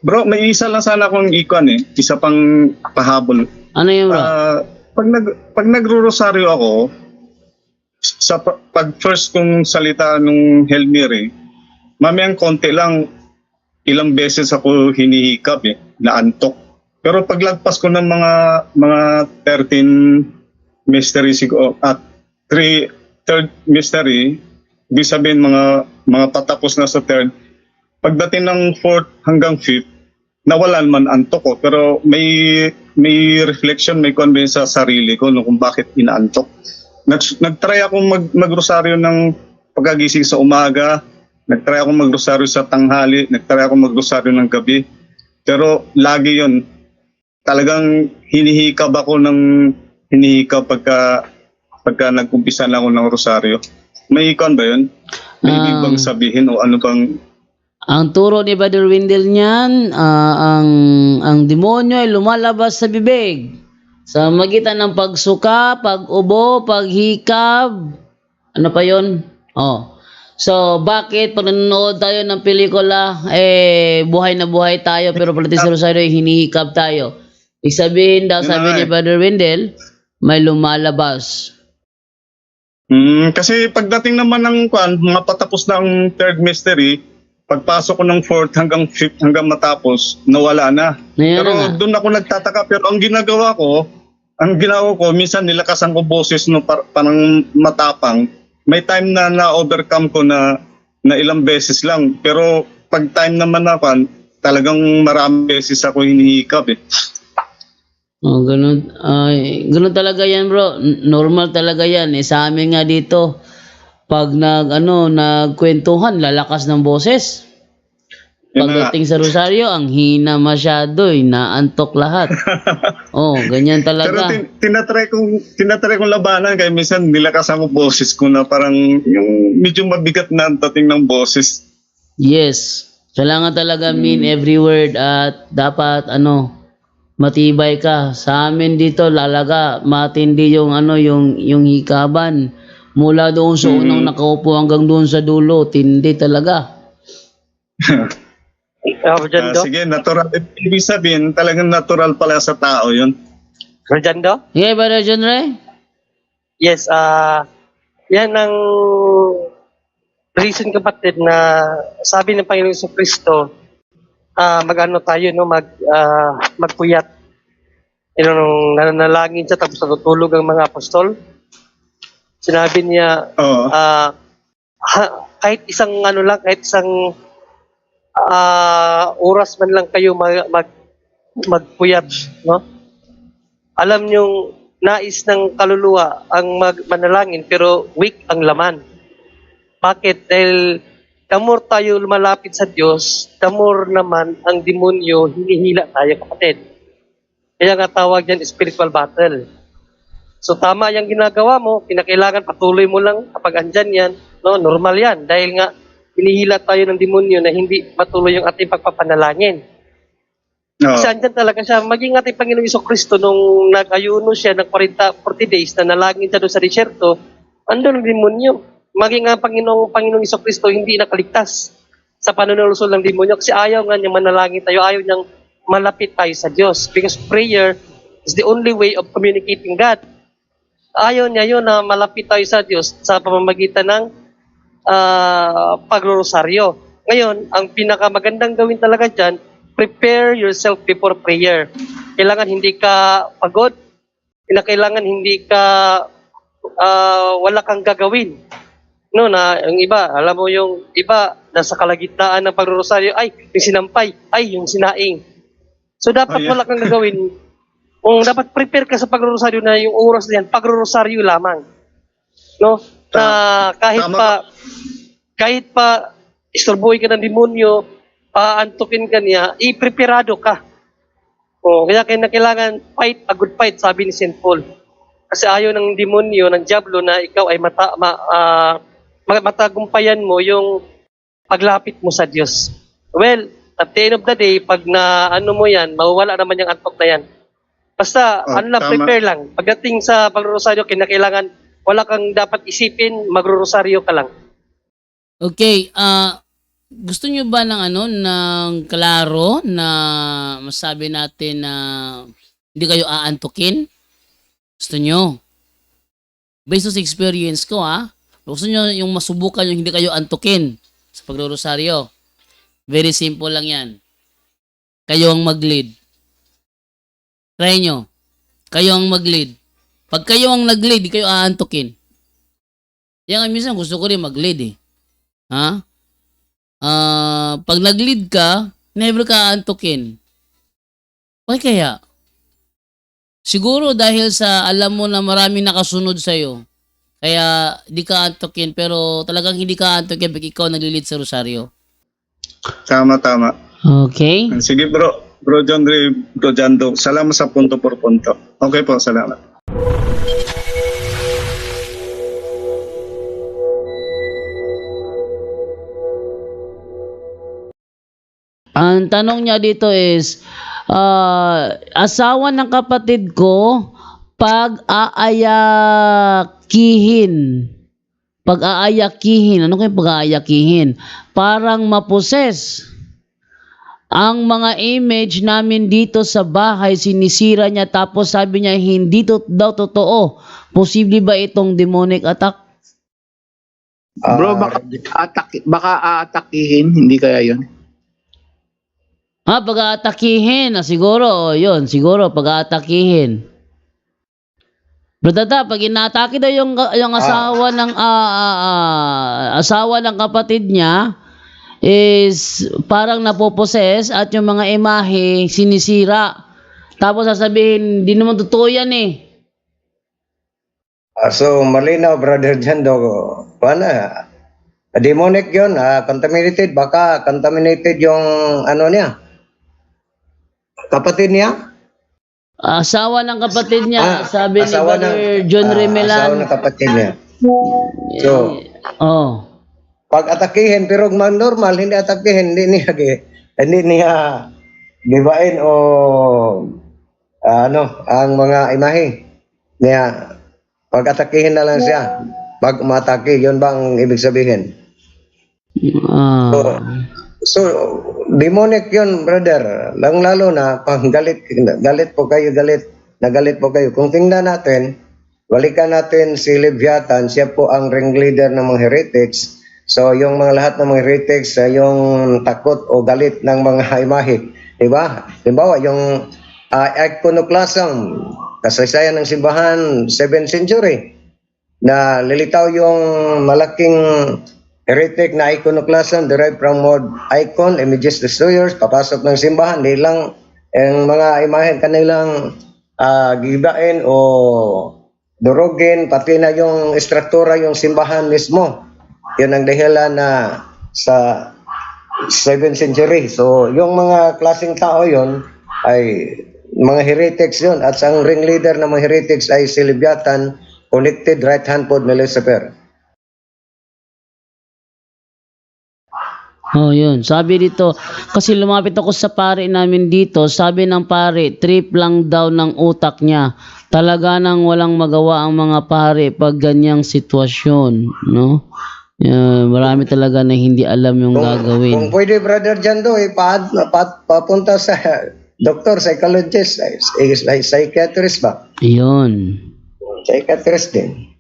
Bro, may isa lang sana akong ikon isa pang pahabol. Ano yun, bro? Pag nagro-rosaryo ako, pag first kong salita nung Hail Mary, mamayang konti lang, ilang beses ako hinihikap naantok. Pero paglagpas ko ng mga 13 mystery siguro at third mystery, ibig sabihin mga patapos na sa third, pagdating ng fourth hanggang fifth, nawalan man antok ko, pero may reflection, may convince sa sarili ko kung bakit inaantok. Nagtry akong magrosaryo ng pagkagising sa umaga, nagtry akong magrosaryo sa tanghali, nagtry akong magrosaryo ng gabi. Pero lagi yon, talagang hinihikab pagka nag-umpisa na ako ng rosaryo. May ikon ba yun? May ibig bang sabihin o ano bang... Ang turo ni Brother Wendell niyan, ang demonyo ay lumalabas sa bibig. Sa magitan ng pagsuka, pag-ubo, paghikab. Ano pa yon? So, bakit pag nanonood tayo ng pelikula, buhay na buhay tayo, pero pagdating sa rosaryo, hinihikab tayo. Ibig sabihin daw, sabi ni Brother Wendell, may lumalabas. Kasi pagdating naman ng mga patapos na ang third mystery, pagpasok ko ng fourth hanggang fifth hanggang matapos, nawala na. Pero doon ako nagtataka. Pero ang ginawa ko, minsan nilakasan ko boses parang matapang. May time na na-overcome ko na ilang beses lang. Pero pag time naman talagang maraming beses ako hinihikab Ganun. Ganun talaga yan, bro. Normal talaga yan. Sa amin nga dito, pag nagkwentuhan, lalakas ng boses. Pagdating sa rosaryo, ang hina masyado, naantok lahat. Ganyan talaga. Pero tinatry kong labanan, kaya minsan nilakasan ko boses ko na parang yung medyo mabigat na ang dating ng boses. Yes. Kailangan talaga mean every word at dapat matibay ka. Sa amin dito lalaga, matindi yung yung hikaban. Mula doon sa unang nakaupo hanggang doon sa dulo, tindi talaga. Sige, natural. Ibig sabihin, talagang natural pala sa tao yun. Rojando? Yeah, Brother John Ray? Yes, yan ang reason, kapatid, na sabi ng Panginoon Jesucristo, mag-ano tayo, magpuyat. Nung nananalangin siya tapos natutulog ang mga apostol, sinabi niya, kahit isang kahit isang oras man lang kayo magpuyat, no? Alam niyong nais ng kaluluwa ang manalangin, pero weak ang laman. Bakit? Dahil the more tayo lumalapit sa Diyos, the more naman ang demonyo hinihila tayo, kapatid. Kaya nga tawag yan spiritual battle. So tama yung ginagawa mo, kinakailangan patuloy mo lang kapag andyan yan, no? Normal yan, dahil nga hinihila tayo ng demonyo na hindi patuloy yung ating pagpapanalangin. Kasi andyan talaga siya. Maging ating Panginoong Jesucristo nung nag-ayuno siya ng 40 days na nalangin siya doon sa disyerto, andun ang demonyo. Maging ang Panginoong Jesucristo hindi nakaligtas sa panunulusol ng demonyo kasi ayaw nga niyang manalangin tayo, ayaw niyang malapit tayo sa Diyos. Because prayer is the only way of communicating God. Ayaw niya yun na malapit tayo sa Diyos sa pamamagitan ng pagrorosaryo. Ngayon, ang pinakamagandang gawin talaga dyan, prepare yourself before prayer. Kailangan hindi ka pagod. Kailangan hindi ka wala kang gagawin. No, na yung iba, alam mo yung iba nasa kalagitnaan ng pagrorosaryo, yung sinampay, yung sinaing. So dapat wala kang gagawin. Dapat prepare ka sa pagrorosaryo na yung oras na yan, pagrorosaryo lamang. No? Na kahit pa istorbohin ka ng demonyo, paantukin ka niya, ipreparado ka. Kaya kailangan fight a good fight, sabi ni St. Paul. Kasi ayaw ng demonyo, ng diablo na ikaw ay matagumpayan mo yung paglapit mo sa Diyos. Well, at the end of the day, pag mo yan, mawawala naman yung antok na yan. Basta, prepare lang. Pagdating sa pagrorosaryo, kinakailangan, wala kang dapat isipin, magrorosaryo ka lang. Okay, gusto nyo ba ng ng klaro na masabi natin na hindi kayo aantukin? Gusto nyo? Based sa experience ko gusto nyo yung masubukan yung hindi kayo antukin sa pagrorosaryo. Very simple lang yan. Kayo ang mag-lead. Try nyo. Kayo ang mag-lead. Pag kayo ang nag-lead, di kayo aantukin. Yan nga minsan gusto ko rin mag-lead pag nag-lead ka, never ka aantukin. Bakit kaya? Siguro dahil sa alam mo na maraming nakasunod sa'yo. Kaya di ka antukin, pero talagang hindi ka antukin pag ikaw nag-lead sa rosaryo. Tama. Okay. Sige Bro John Ray, Bro Jando. Salamat sa punto por punto. Okay po, salamat. Ang tanong niya dito is, asawa ng kapatid ko, pag-aayakihin. Pag-aayakihin. Ano kayo pag-aayakihin? Parang maposes. Ang mga image namin dito sa bahay, sinisira niya, tapos sabi niya, hindi daw totoo. Posible ba itong demonic attack? Bro, baka aatakihin, hindi kaya yun? Pag-aatakihin. Siguro, yun. Siguro, pag-aatakihin. Bro Tata, pag inaatake daw yung asawa ng asawa ng kapatid niya, is parang napoposes at yung mga imahe sinisira. Tapos sasabihin, di naman totoo yan So, malinaw, Brother Jando. Demonic yun, contaminated. Baka contaminated yung niya. Kapatid niya? Asawa ng kapatid niya, sabi ni asawa Brother John Remelan. Asawa ng kapatid niya. So, pag atakihin, pero normal, hindi atakihin, hindi niya gibain o ang mga imahe niya. Pag atakihin na lang siya, pag umatake, yun ba ang ibig sabihin? So, demonic yun, brother. Lalo na, pag galit po kayo. Kung tingnan natin, balikan natin si Leviathan, siya po ang ringleader ng mga heretics. So, yung mga lahat ng mga heretics, yung takot o galit ng mga imahe. Diba? Halimbawa, yung iconoclasm, kasaysayan ng simbahan, 7th century, na lilitaw yung malaking heretic na iconoclasm derived from word icon, images destroyers, papasok ng simbahan, hindi lang ang mga imahen kanilang gibain o durugin, pati na yung estruktura, yung simbahan mismo. Yun ang dahilan na sa 7th century. So, yung mga klaseng tao yon ay mga heretics yun. At ang ringleader ng mga heretics ay si Leviathan, connected right hand pod ni Lucifer. Yun. Sabi dito, kasi lumapit ako sa pare namin dito, sabi ng pare, trip lang daw ng utak niya. Talaga nang walang magawa ang mga pare pag ganyang sitwasyon, no? Marami talaga na hindi alam yung gagawin. Kung pwede, Brother Jando, papunta sa doktor, psychologist, psychiatrist ba? Yun. Psychiatrist din.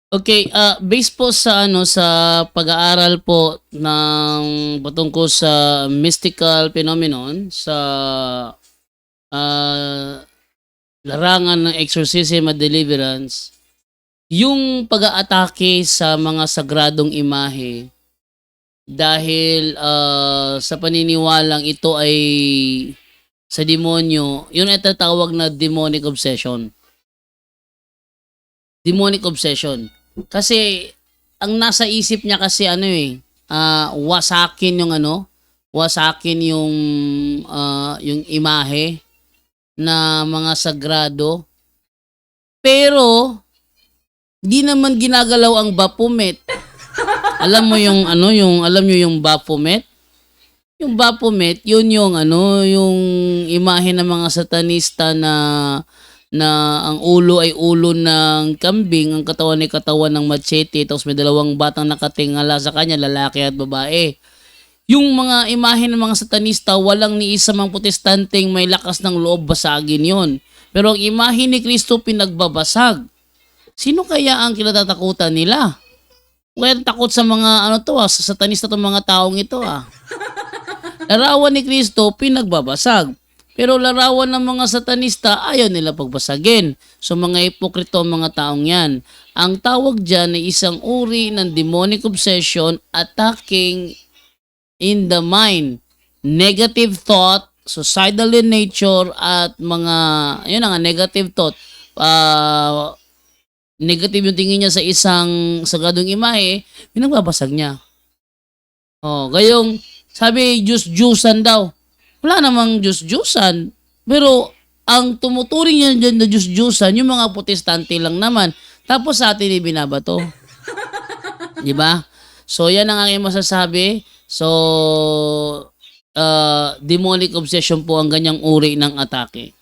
Okay, based po sa sa pag-aaral po ng patungkol sa mystical phenomenon sa larangan ng exorcism at deliverance, yung pag-aatake sa mga sagradong imahe dahil sa paniniwalang ito ay sa demonyo, yun ay tatawag na demonic obsession. Demonic obsession. Kasi ang nasa isip niya kasi wasakin yung yung imahe na mga sagrado. Pero di naman ginagalaw ang Baphomet. Alam mo alam niyo yung Baphomet? Yung Baphomet, yun yung yung imahe ng mga satanista na ang ulo ay ulo ng kambing, ang katawan ay katawan ng machete, tapos may dalawang batang nakatingala sa kanya, lalaki at babae. Yung mga imahe ng mga satanista, walang ni isa mang protestanteng may lakas ng loob basagin yon. Pero ang imahe ni Kristo pinagbabasag. Sino kaya ang kinatatakutan nila? Kaya takot sa mga sa satanista tong mga taong ito Larawan ni Kristo pinagbabasag. Pero larawan ng mga satanista ayaw nila pagbasagin. So mga hipokrito ang mga taong yan. Ang tawag dyan ay isang uri ng demonic obsession attacking in the mind. Negative thought, suicidal in nature, at mga, negative thought. Negative yung tingin niya sa isang sagradong imahe, pinagbabasag niya. Gayong, sabi, Diyos-Diyusan daw. Wala namang Diyos-Diyusan. Pero, ang tumuturing niya dyan na Diyos-Diyusan, yung mga protestante lang naman. Tapos sa atin ibinabato. Diba? So, yan ang aking masasabi. So, demonic obsession po ang ganyang uri ng atake.